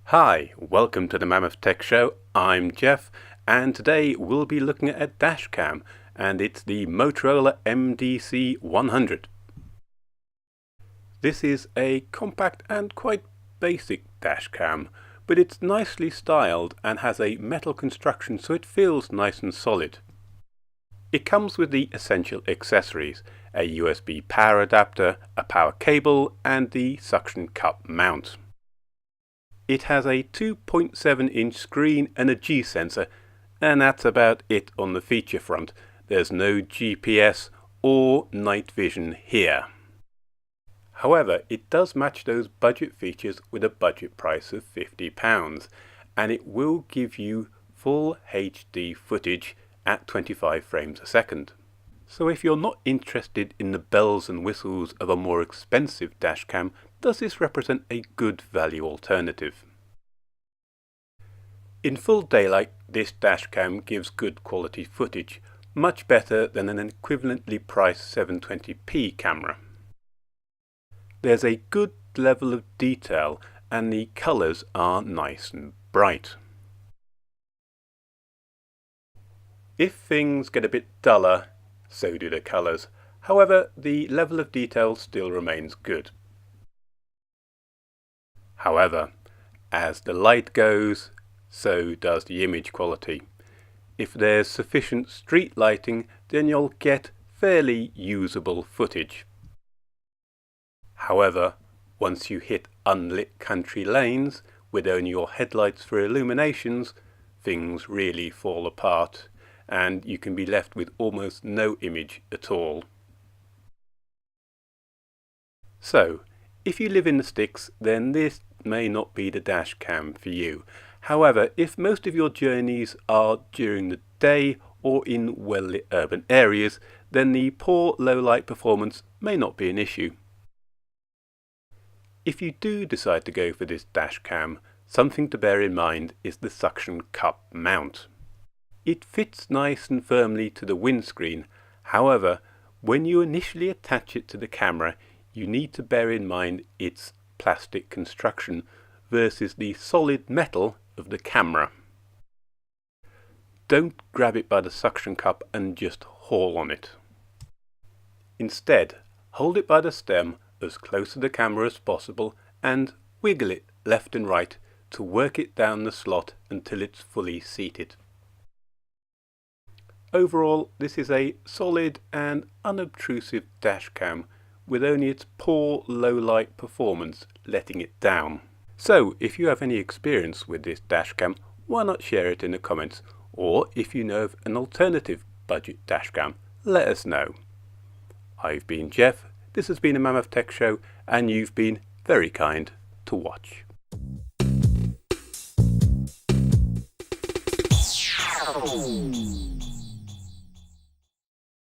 Hi, welcome to the Mammoth Tech Show. I'm Jeff, and today we'll be looking at a Dashcam, and it's the Motorola MDC100. This is a compact and quite basic Dashcam, but it's nicely styled and has a metal construction so it feels nice and solid. It comes with the essential accessories, a USB power adapter, a power cable, and the suction cup mount. It has a 2.7-inch screen and a G sensor, and that's about it on the feature front. There's no GPS or night vision here. However, it does match those budget features with a budget price of £50, and it will give you full HD footage at 25 frames a second. So if you're not interested in the bells and whistles of a more expensive dashcam, does this represent a good value alternative? In full daylight, this dashcam gives good quality footage, much better than an equivalently priced 720p camera. There's a good level of detail and the colours are nice and bright. If things get a bit duller, so do the colours. However, the level of detail still remains good. However, as the light goes, so does the image quality. If there's sufficient street lighting, then you'll get fairly usable footage. However, once you hit unlit country lanes, with only your headlights for illuminations, things really fall apart, and you can be left with almost no image at all. So, if you live in the sticks, then this may not be the dashcam for you. However, if most of your journeys are during the day or in well-lit urban areas, then the poor low-light performance may not be an issue. If you do decide to go for this dashcam, something to bear in mind is the suction cup mount. It fits nice and firmly to the windscreen. However, when you initially attach it to the camera, you need to bear in mind its plastic construction versus the solid metal of the camera. Don't grab it by the suction cup and just haul on it. Instead, hold it by the stem as close to the camera as possible and wiggle it left and right to work it down the slot until it's fully seated. Overall, this is a solid and unobtrusive dashcam with only its poor low-light performance letting it down. So, if you have any experience with this dashcam, why not share it in the comments? Or if you know of an alternative budget dashcam, let us know. I've been Jeff, this has been a Mammoth Tech Show, and you've been very kind to watch.